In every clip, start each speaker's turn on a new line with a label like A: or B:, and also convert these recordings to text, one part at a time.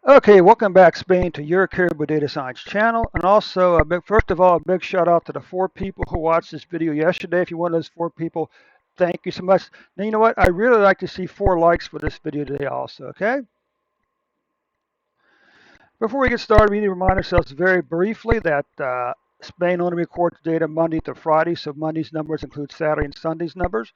A: Okay, welcome back, Spain, to your Caribou Data Science channel. And also, first of all, a big shout out to the 4 people who watched this video yesterday. If you're one of those 4 people, thank you so much. Now, you know what? I really like to see 4 likes for this video today also, okay? Before we get started, we need to remind ourselves very briefly that Spain only records data Monday to Friday, so Monday's numbers include Saturday and Sunday's numbers.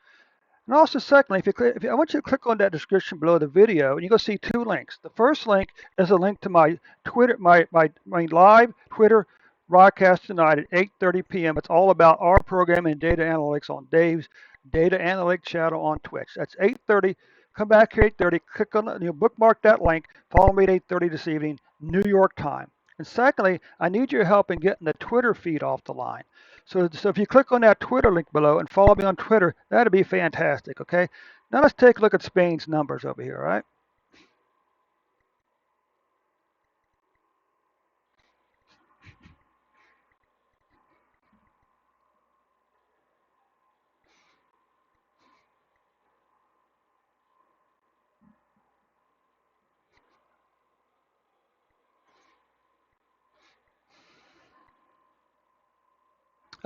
A: And also, secondly, I want you to click on that description below the video, and you're going to see 2 links. The first link is a link to my Twitter, my live Twitter broadcast tonight at 8:30 p.m. It's all about our program and data analytics on Dave's Data Analytics channel on Twitch. That's 8:30. Come back here 8:30. Click on bookmark that link. Follow me at 8:30 this evening, New York time. And secondly, I need your help in getting the Twitter feed off the line. So if you click on that Twitter link below and follow me on Twitter, that'd be fantastic, okay? Now let's take a look at Spain's numbers over here, all right?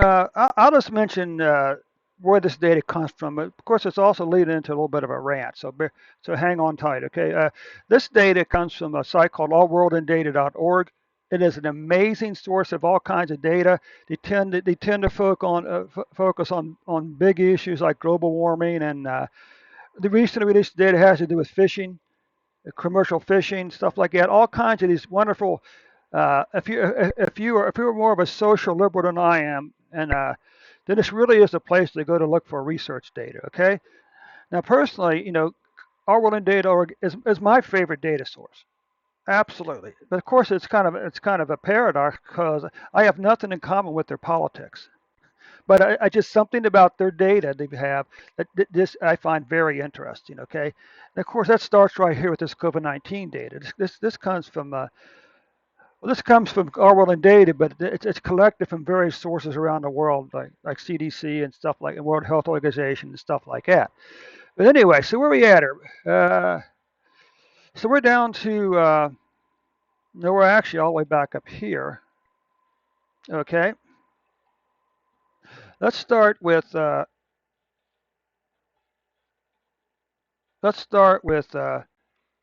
A: I'll just mention where this data comes from. Of course, it's also leading into a little bit of a rant, so hang on tight, okay? This data comes from a site called allworldindata.org. It is an amazing source of all kinds of data. They tend to focus on big issues like global warming, and the recently released data has to do with fishing, commercial fishing, stuff like that. All kinds of these wonderful. If you're more of a social liberal than I am, and then this really is a place to go to look for research data. Okay. Now, personally, OurWorldInData.org is my favorite data source. Absolutely, but of course, it's kind of a paradox because I have nothing in common with their politics. But I just something about their data they have that this I find very interesting. Okay, and of course that starts right here with this COVID-19 data. This comes from this comes from our world and data, but it's collected from various sources around the world, like CDC and stuff like the World Health Organization and stuff like that. But anyway, so where we at here? So we're down to no, we're actually all the way back up here. Okay, let's start with let's start with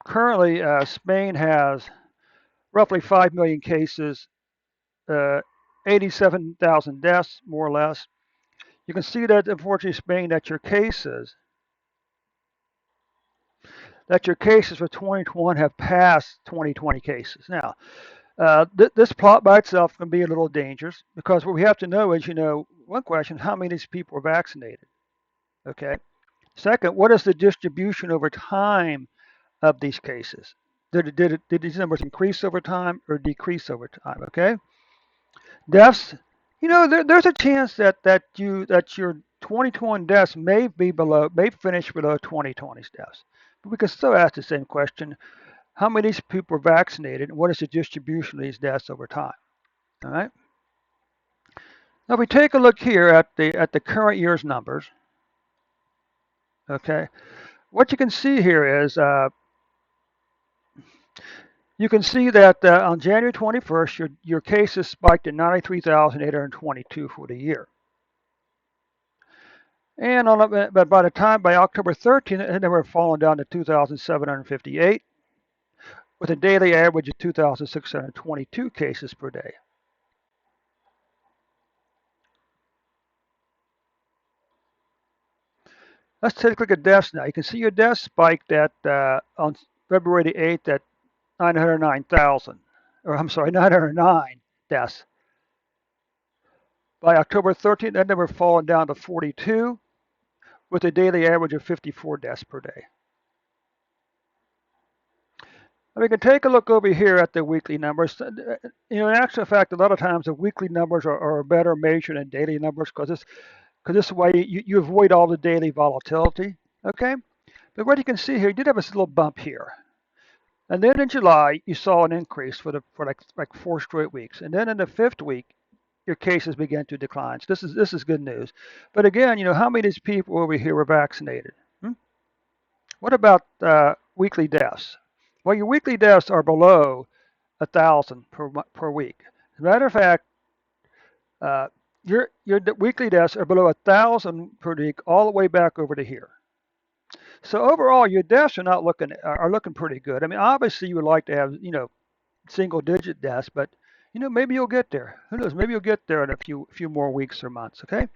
A: currently Spain has roughly 5 million cases, uh, 87,000 deaths, more or less. You can see that, unfortunately, Spain, that your cases for 2021 have passed 2020 cases. Now, this plot by itself can be a little dangerous because what we have to know is, one question: how many of these people are vaccinated? Okay. Second, what is the distribution over time of these cases? Did these numbers increase over time or decrease over time? Okay. Deaths, there's a chance that your 2021 deaths may finish below 2020's deaths. But we can still ask the same question: how many of these people are vaccinated, and what is the distribution of these deaths over time? All right. Now, if we take a look here at the current year's numbers, okay, what you can see here is you can see that on January 21st, your cases spiked to 93,822 for the year. And but by October 13th, they were falling down to 2,758 with a daily average of 2,622 cases per day. Let's take a look at deaths now. You can see your deaths spiked on February the 8th at 909,000, or I'm sorry, 909 deaths. By October 13th, then they were falling down to 42 with a daily average of 54 deaths per day. And we can take a look over here at the weekly numbers. In actual fact, a lot of times the weekly numbers are a better measure than daily numbers because this way you avoid all the daily volatility. Okay, but what you can see here, you did have this little bump here, and then in July you saw an increase for like 4 straight weeks, and then in the fifth week your cases began to decline. So this is good news. But again, how many of these people over here were vaccinated? What about weekly deaths? Well, your weekly deaths are below 1,000 per week. As a matter of fact, uh, your weekly deaths are below 1,000 per week, all the way back over to here. So overall, your deaths are looking pretty good. I mean, obviously, you would like to have single digit deaths, but maybe you'll get there. Who knows? Maybe you'll get there in a few more weeks or months. Okay.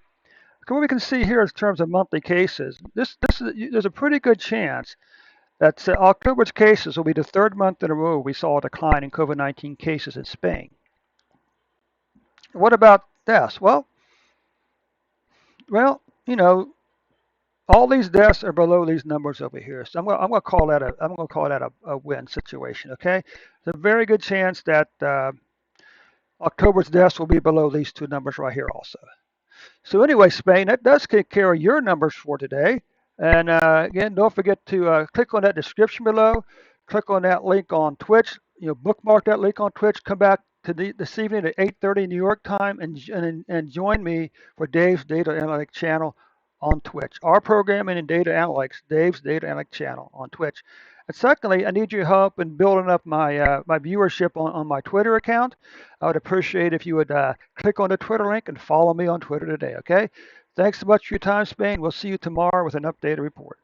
A: So what we can see here in terms of monthly cases, there's a pretty good chance that October's cases will be the third month in a row we saw a decline in COVID-19 cases in Spain. What about deaths? Well, all these deaths are below these numbers over here. So I'm going to call that a win situation. Okay, there's a very good chance that October's deaths will be below these two numbers right here also. So anyway, Spain, that does take care of your numbers for today. And again, don't forget to click on that description below. Click on that link on Twitch. Bookmark that link on Twitch. Come back to this evening at 8:30 New York time and join me for Dave's Data Analytics channel on Twitch. Our programming in data analytics, Dave's Data Analytics channel on Twitch. And secondly, I need your help in building up my viewership on my Twitter account. I would appreciate if you would click on the Twitter link and follow me on Twitter today, okay? Thanks so much for your time, Spain. We'll see you tomorrow with an updated report.